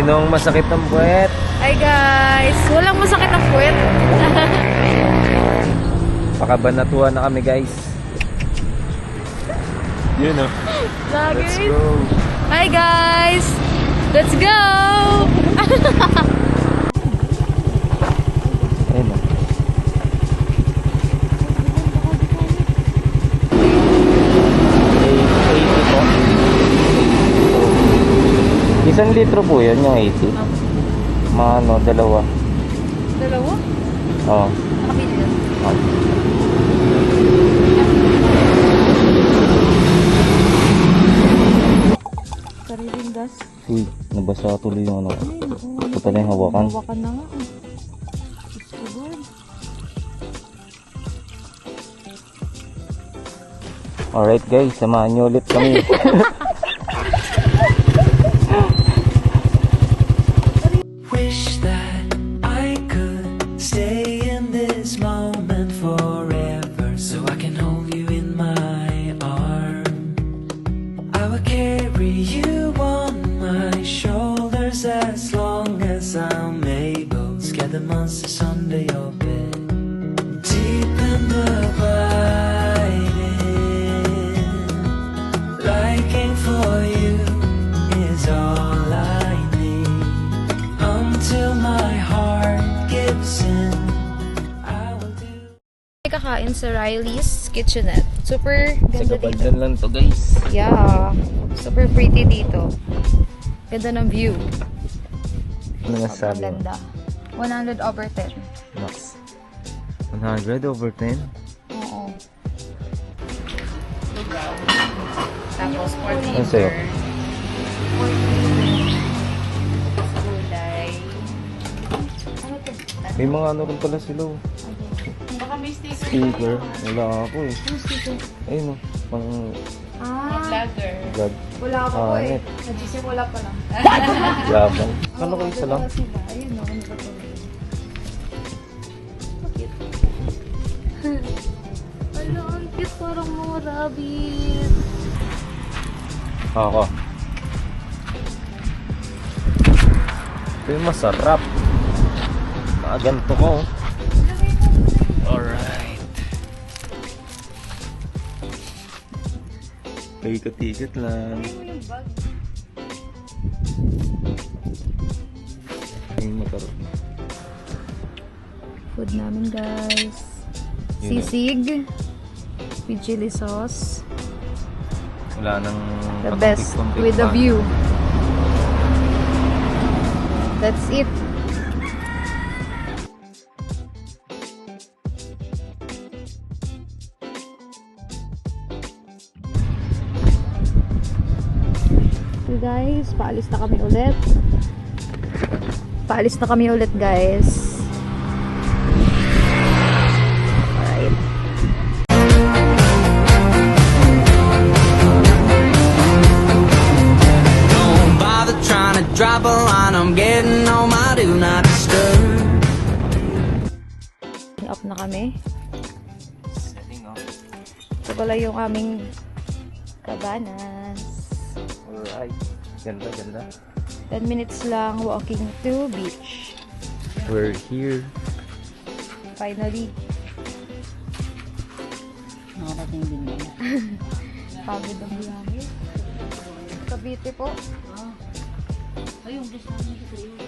Sinong masakit ng puwet? Hi guys! Walang masakit ang puwet. Pakabanatuan na kami guys. Yun o. Let's go. Hi guys! Let's go! Ayun o. 80 po. Isang litro po yun, yung 80. Mga dalawa. Dalawa? Oo. Nakapili yun. Sariling gas. Uy, nabasa tuloy yung ano. Ito pala yung hawakan. Hawakan na nga. It's so good. Alright guys, samahan nyo ulit kami. Wish that I could stay in this moment forever, so I can hold you in my arms. I will carry you on my shoulders as long as I'm able. Scare the monsters under your bed. Deep in the liking for you is all I need. Until my heart gives in, I will do. Kakain sa Riley's Kitchenette. Super ganda dito. Sagapaldan lang to guys. Yeah. Super pretty dito. Ganda ng view. Ano masasabi mo? Ganda. 100 over 10. Max. 100 over 10? Oo. Tapos 4 Ano liter. sa'yo? 4 liter. Gulay. Ano to? May mga ano rin pala sila. Baka may sticker. Speaker. Wala ako eh. Ano sticker? Ayun o. Pang Vlogger. vlog. Wala ako Ah, eh. net. Nagsisimula pa lang. Yabang. Kala ko isa lang. Ayun o. Ano ba to? Ala, ang cute. Parang mga rabbit. Ako. Ito yung masarap. Ganito ko. Alright. Paikot-ikot lang. Ayun makarot. Food namin guys. Yun. Sisig. With chili sauce. Wala nang The best kakuntik-kuntik with the pa. view. That's it. So guys, paalis na kami ulit. Paalis na kami ulit guys. Alright. Don't bother trying to drop a line. I'm getting on my do not disturb. Up na kami. Setting up. Ito pala yung aming cabanas. Alright. Ganda, ganda. 10 minutes lang walking to beach. We're here. Finally. Nakarating din yan. Pagod ang biyahe. Cavite po. Ay, yung gusto namin dito yun.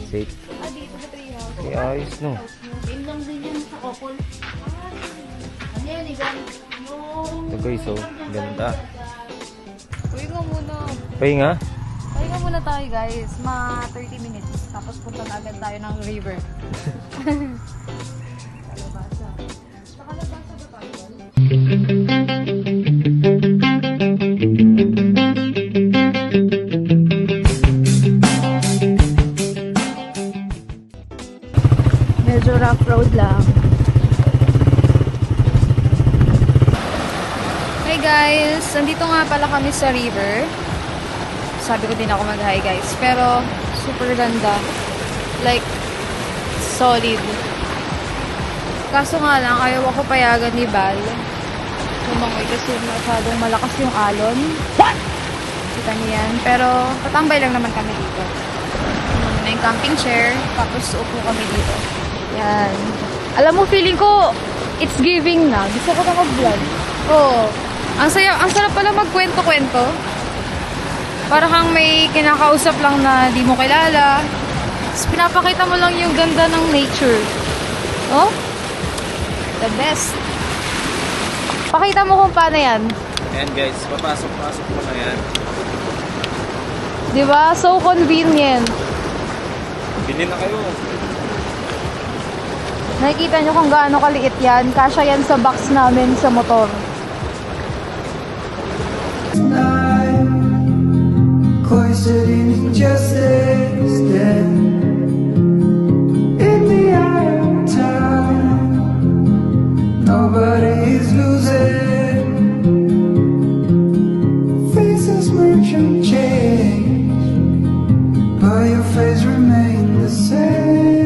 Safe. Dito sa treehouse. Okay, ayos no. Yun lang din yan sa couple. Ano yan, Igan? Yung... Ito guys, oh. Ganda. Uwi nga muna. Pahinga? Uwi nga muna tayo guys. Mga 30 minutes. Tapos punta na agad tayo ng river. Kalabasa. Sa kalabasa ba tayo? Medyo rough road lang. Hey guys! Nandito nga pala kami sa river. Sabi ko din ako mag-hi guys. Pero super ganda. Like, solid. Kaso nga lang, ayaw ako payagan ni Bal. Lumangoy kasi masyadong malakas yung alon. Kita niyo yan. Pero, tatambay lang naman kami dito. May camping chair, tapos upo kami dito. Yan. Alam mo, feeling ko, it's giving na. Gusto ko na mag-vlog. Oo. Ang sarap pala magkwento-kwento. Para kang may kinakausap lang na di mo kilala. Tapos pinapakita mo lang yung ganda ng nature. Oh? The best. Pakita mo kung paano yan. Ayan guys, papasok mo na yan. Diba? So convenient. Bili na kayo. Nakikita nyo kung gaano kaliit yan. Kasya yan sa box namin sa motor. Cloistered in injustice, dead in the eye of time. Nobody is losing. Faces merchant change, but your face remains the same.